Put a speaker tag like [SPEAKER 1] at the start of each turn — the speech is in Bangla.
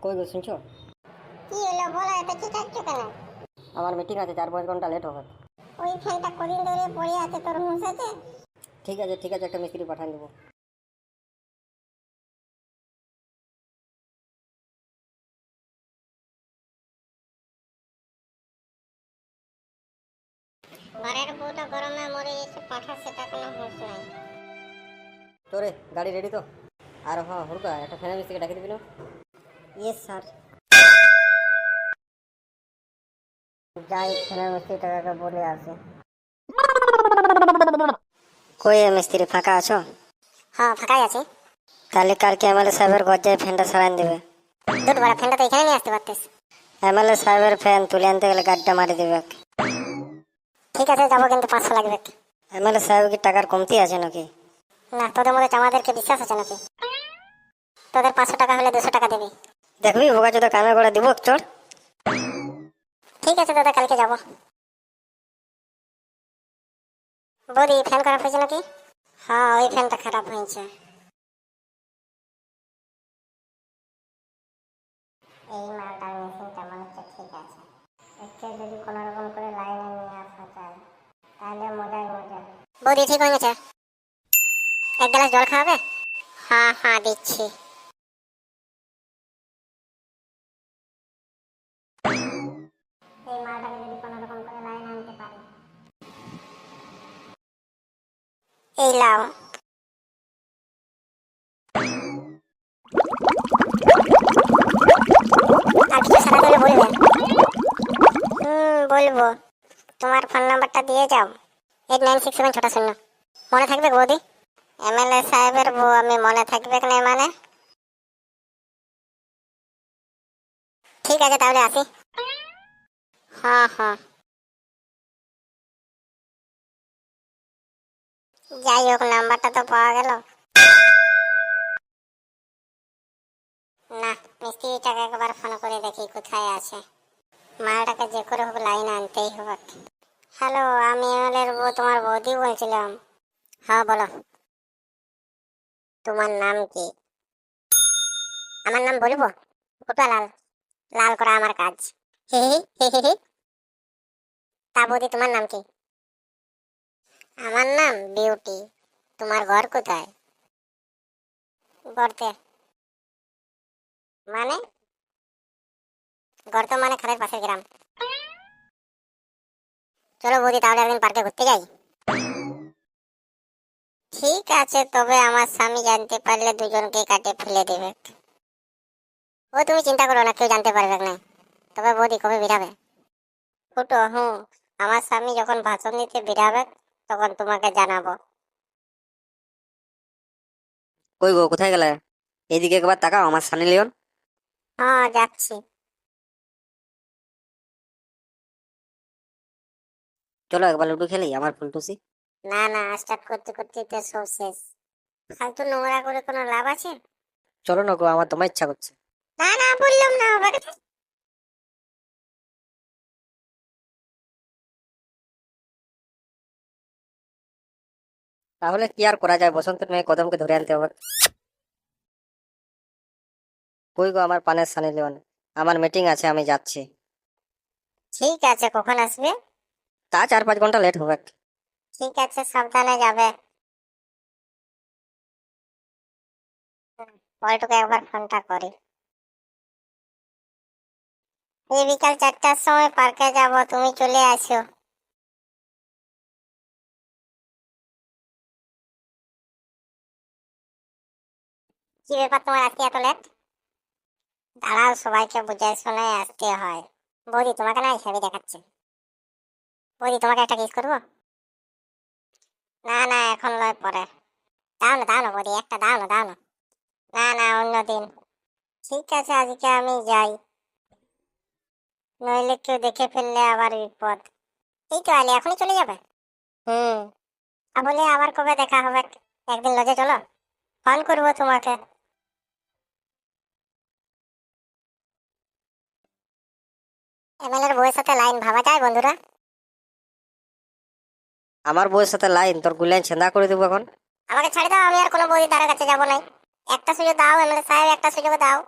[SPEAKER 1] কই গো শুনছো?
[SPEAKER 2] কি হলো বলো, এটা কি কাটছো কেন?
[SPEAKER 1] আমার মিটিং আছে, 4-5 ঘন্টা লেট হবে।
[SPEAKER 2] ওই ফ্যানটা কদিন ধরে পড়ে আছে, তোর হুঁশ আছে?
[SPEAKER 1] ঠিক আছে ঠিক আছে, একটা মিস্ত্রি পাঠিয়ে দেবো।
[SPEAKER 2] ঘরের বউটা গরমে মরে গেছে, পাঠা সেটা কোনো হুঁশ নাই।
[SPEAKER 1] তোরে গাড়ি রেডি তো? আর হ্যাঁ হুড়কা, একটা ফ্যানের মিস্ত্রিকে ডাকি দিবি না?
[SPEAKER 2] Yes sir.
[SPEAKER 1] যাই ফ্যানের মিস্ত্রি টাকাকে বলে আসে।
[SPEAKER 2] কই মিস্ত্রি ফাঁকা আছো? হ্যাঁ ফাঁকাই আছে।
[SPEAKER 1] তাহলে কালকে এমএলএ সাহেবের ঘর যায় ফ্যানটা সারান দেবে।
[SPEAKER 2] দুটো বড় ফ্যানটা তো এখানে নিয়ে আসতে পারতিস।
[SPEAKER 1] এমএলএ সাহেবের ফ্যান তুলে আনতে গেলে গাড়িটা মারি দেবে।
[SPEAKER 2] ঠিক আছে যাবো, কিন্তু 500 লাগবে।
[SPEAKER 1] এমএলএ সাহেব কি টাকার কমতি আছে নাকি?
[SPEAKER 2] না, তোদের মধ্যে আমাদেরকে বিশ্বাস আছে নাকি? তোদের 500 টাকা হলে 200 টাকা দিবি।
[SPEAKER 1] দেখবি ভোগা চোদা কামে করে দিব চোর।
[SPEAKER 2] ঠিক আছে দাদা, কালকে যাবো। বৌদি, ফ্যান খারাপ হয়েছে নাকি? হ্যাঁ, ওই ফ্যানটা খারাপ হয়েছে। এই মালটার মেশিনটা মনে হচ্ছে ঠিক আছে। একে যদি কোনো রকম করে লাইনে নিয়ে আসা যায় তাহলে মজাই মজা। বৌদি, ঠিক হয়ে গেছে। 1 গ্লাস জল খাওয়াবে? হ্যাঁ হ্যাঁ দিচ্ছি। এই মালটাকে যদি কোনো রকম করে লাইনে আনতে পারি। এই লাও। আর কিছু সারা দিলে বলবেন? বলবো। তোমার ফোন নাম্বারটা দিয়ে যাও। 8967 ছোটা শূন্য। মনে থাকবে বৌদি? এমএলএ সাহেবের বউ আমি, মনে থাকবে না মানে? ঠিক আছে তাহলে আসি। হ্যাঁ হ্যাঁ। যাই হোক, নাম্বারটা তো পাওয়া গেল। না, মিস্ত্রিটাকে একবার ফোন করে দেখি কোথায় আছে। মালটাকে যে করে হোক লাইনে আনতেই হবে। হ্যালো, আমি এমএলএর বউ, তোমার বৌদি বলছিলাম। হ্যাঁ বলো। তোমার নাম কি? আমার নাম বলবো? গোটা লাল। লাল করা আমার কাজ। হি হি হি হি হি। তা বৌদি, তোমার নাম কি? আমার নাম বিউটি। তোমার ঘর কোথায়? গর্তে। মানে? গর্ত মানে খালের পাশের গ্রাম। চলো বৌদি, তাহলে একদিন পার্কে ঘুরতে যাই। ঠিক আছে, তবে আমার স্বামী জানতে পারলে দুজনকে কাটে ফেলে দেবে। ও তুমি চিন্তা করো না, কেউ জানতে পারবে না। তবে বৌদি, কবে বেরাবে? ফুটো, আমার স্বামী যখন ভাষণ দিতে বেরাবে তখন তোমাকে জানাবো।
[SPEAKER 1] কই গো, কোথায় গেলে? এইদিকে একবার তাকাও, আমার সানি লিওন।
[SPEAKER 2] হ্যাঁ যাচ্ছি।
[SPEAKER 1] চলো একবার লুডো খেলি, আমার ফুলটুসি।
[SPEAKER 2] না না, স্টার্ট করতে করতে তো সব শেষ। ফালতু নোংরা করে কোনো লাভ আছে?
[SPEAKER 1] চলো না গো, আমার তোমার ইচ্ছা করছে।
[SPEAKER 2] না না, বললাম না আবার।
[SPEAKER 1] তাহলে কি আর করা যায়, বসন্তের মেয়ে কদমকে ধরে আনতে হবে। কই গো আমার পানের সানি লিওন, আমার মিটিং আছে, আমি যাচ্ছি।
[SPEAKER 2] ঠিক আছে, কখন আসবে?
[SPEAKER 1] তা 4-5 ঘন্টা লেট হবে।
[SPEAKER 2] ঠিক আছে, সাবধানে যাবে। পল্টুকে একবার ফোনটা করি। এই বিকাল 4টার সময় পার্কে যাব, তুমি চলে আসো। কি ব্যাপার তোমার আজকে এত লেট? দাঁড়াও, সবাইকে বুঝাই শোনায় আসতে হয়। বৌদি, তোমাকে না ছবি দেখাচ্ছে। বৌদি, তোমাকে একটা কিস করবো? না না, এখন নয়, পরে। দাও না বৌদি, একটা দাও না। না না, অন্যদিন। ঠিক আছে, আজকে আমি যাই। নইলে কেউ দেখে ফেললে আবার বিপদ। এই তো আলি, এখনই চলে যাবে? হুম। বলে আবার কবে দেখা হবে? একদিন লজে চলো, ফোন করবো তোমাকে। এমএলএর বউয়ের সাথে লাইন ভাবা যায় বন্ধুরা?
[SPEAKER 1] আমার বউয়ের সাথে লাইন, তোর গুলাইন ছেন্দা করে দেবো এখন।
[SPEAKER 2] আমাকে ছাড়ে দাও, আমি আর কোনো বৌদি তার কাছে যাবো নাই। একটা সুযোগ দাও এমএলএ সাহেব, একটা সুযোগ দাও।